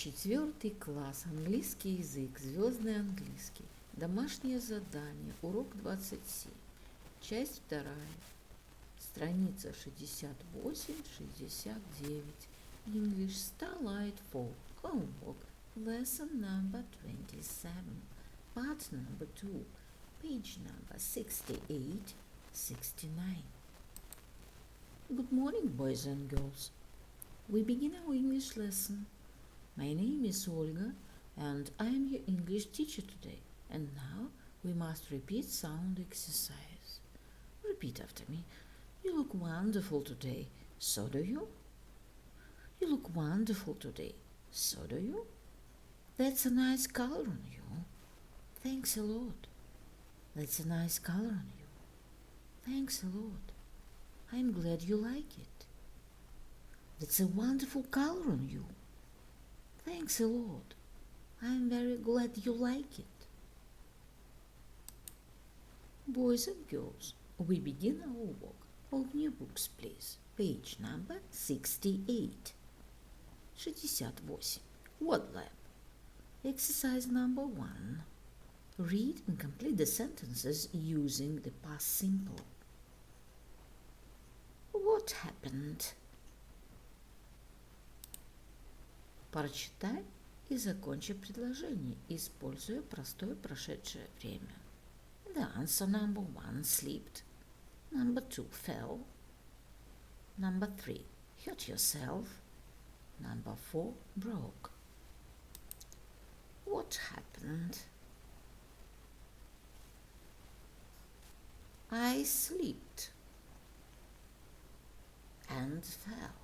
Четвертый класс. Английский язык. Звездный английский. Домашнее задание. Урок 27. Часть 2. Страница 68-69. English Starlight 4. Homework. Lesson number 27. Part number 2. Page number 68-69. Good morning, boys and girls. We begin our English lesson. My name is Olga, and I am your English teacher today. And now we must repeat sound exercise. Repeat after me. You look wonderful today. So do you? You look wonderful today. So do you? That's a nice color on you. Thanks a lot. That's a nice color on you. Thanks a lot. I'm glad you like it. That's a wonderful color on you. Thanks a lot. I'm very glad you like it. Boys and girls, we begin our work. Open your books, please. Page number 68. 68. Word lab. Exercise number 1. Read and complete the sentences using the past simple. What happened? Прочитай и закончи предложение, используя простое прошедшее время. The answer number 1, slept. Number 2, fell. Number 3, hurt yourself. Number 4, broke. What happened? I slipped and fell.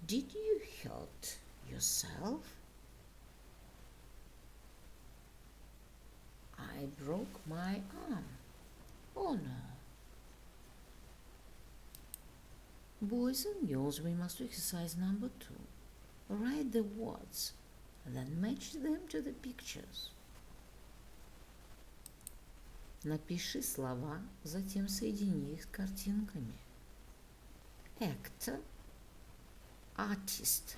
Did you hurt yourself? I broke my arm. Oh no. Boys and girls, we must do exercise number 2. Write the words, then match them to the pictures. Напиши слова, затем соедини их с картинками. Actor, artist,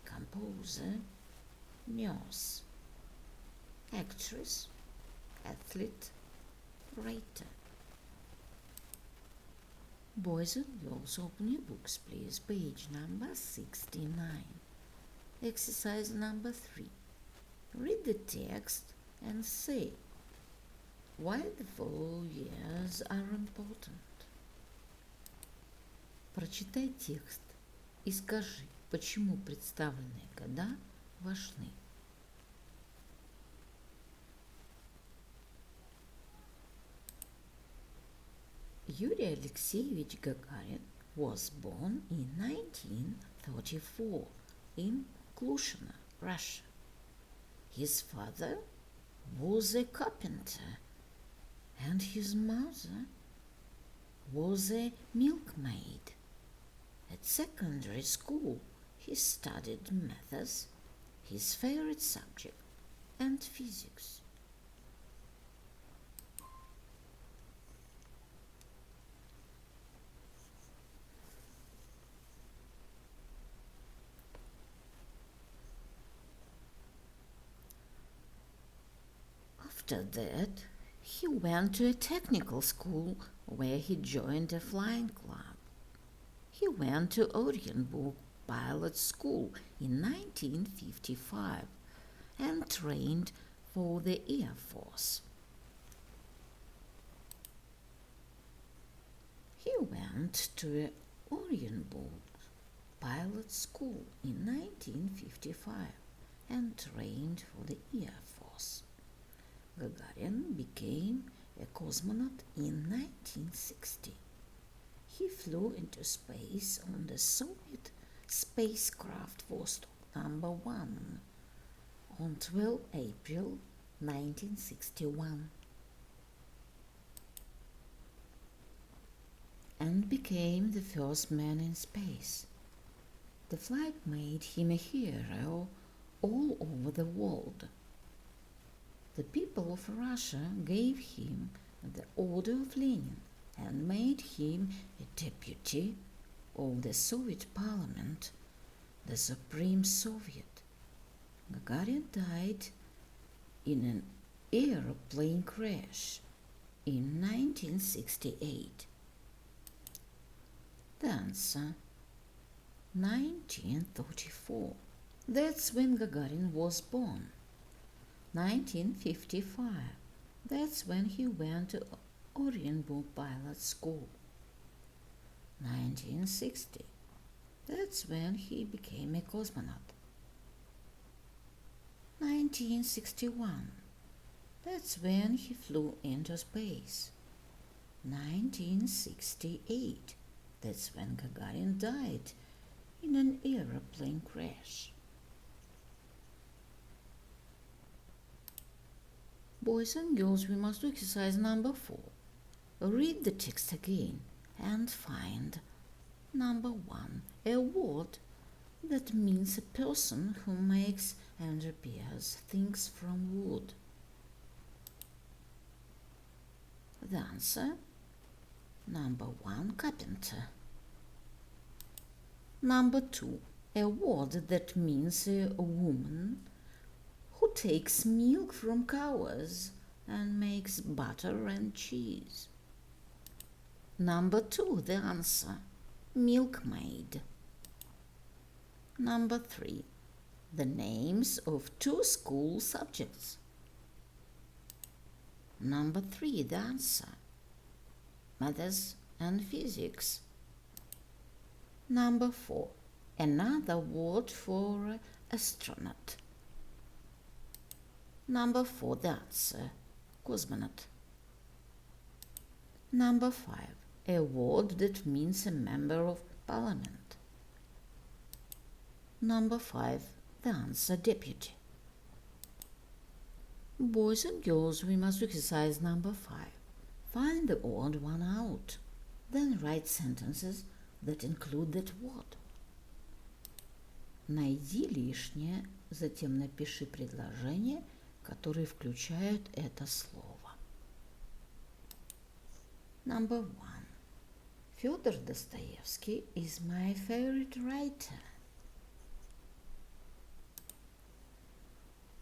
composer, nurse, actress, athlete, writer. Boys and girls, open your books, please. Page number 69. Exercise number 3. Read the text and say why the following years are important. Прочитай текст и скажи, почему представленные года важны. Yuri Alexeyevich Gagarin was born in 1934 in Klushino, Russia. His father was a carpenter and his mother was a milkmaid. At secondary school, he studied maths, his favorite subject, and physics. After that, he went to a technical school where he joined a flying club. He went to Orenburg Pilot School in 1955 and trained for the Air Force. He went to Orenburg Pilot School in 1955 and trained for the Air Force. Gagarin became a cosmonaut in 1960. He flew into space on the Soviet spacecraft Vostok number 1 on 12 April 1961 and became the first man in space. The flight made him a hero all over the world. The people of Russia gave him the Order of Lenin and made him a deputy of the Soviet Parliament, the Supreme Soviet. Gagarin died in an airplane crash in 1968. The answer, 1934. That's when Gagarin was born. 1955. That's when he went to Oriental Pilot School. 1960. That's when he became a cosmonaut. 1961. That's when he flew into space. 1968. That's when Gagarin died in an airplane crash. Boys and girls, we must do exercise number 4. Read the text again and find number 1, a word that means a person who makes and repairs things from wood. The answer, number 1, carpenter. Number 2, a word that means a woman who takes milk from cows and makes butter and cheese. Number 2, the answer, milkmaid. Number 3, the names of 2 school subjects. Number 3, the answer, maths and physics. Number 4, another word for astronaut. Number 4, the answer, cosmonaut. Number 5, a word that means a member of parliament. Number 5, the answer, deputy. Boys and girls, we must do exercise number 5. Find the odd one out. Then write sentences that include that word. Найди лишнее, затем напиши предложения, которые включают это слово. Number 1. Fyodor Dostoevsky is my favorite writer.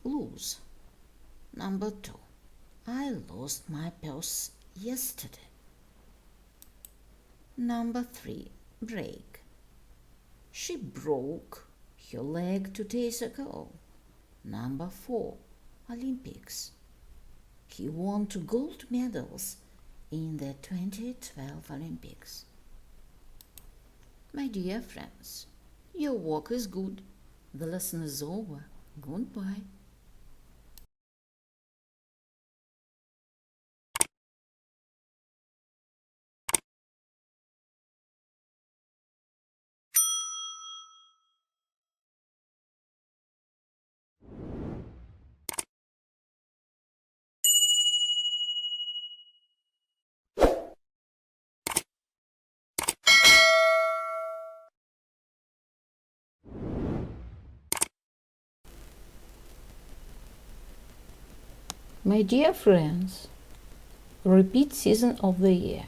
Lose. Number 2. I lost my purse yesterday. Number 3. Break. She broke her leg 2 days ago. Number 4. Olympics. He won 2 gold medals in the 2012 Olympics. My dear friends, your work is good. The lesson is over. Goodbye. My dear friends, repeat season of the year.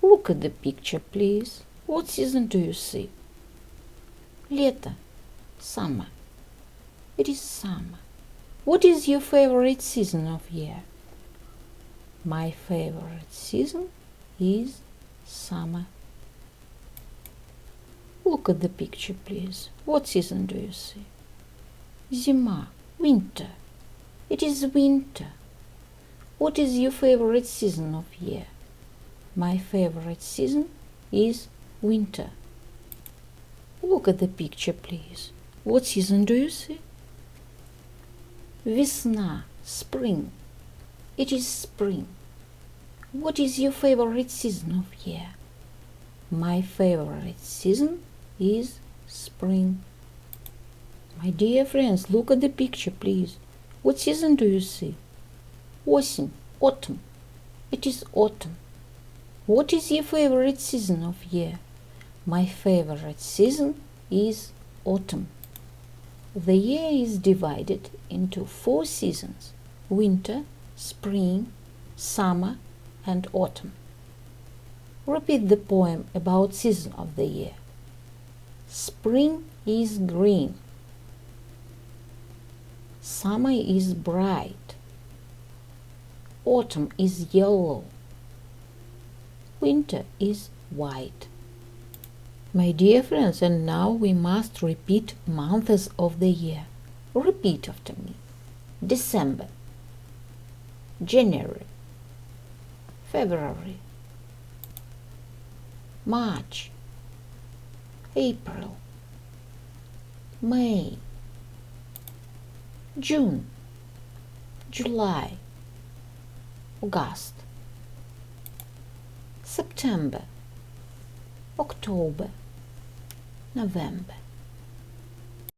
Look at the picture, please. What season do you see? Лето. Summer. It is summer. What is your favorite season of year? My favorite season is summer. Look at the picture, please. What season do you see? Зима. Winter. It is winter. What is your favorite season of year? My favorite season is winter. Look at the picture, please. What season do you see? Весна, spring. It is spring. What is your favorite season of year? My favorite season is spring. My dear friends, look at the picture, please. What season do you see? Осень, autumn. It is autumn. What is your favorite season of year? My favorite season is autumn. The year is divided into 4 seasons: winter, spring, summer, and autumn. Repeat the poem about season of the year. Spring is green. Summer is bright. Autumn is yellow. Winter is white. My dear friends, and now we must repeat months of the year. Repeat after me. December, January, February, March, April, May, June, July, August, September, October, November.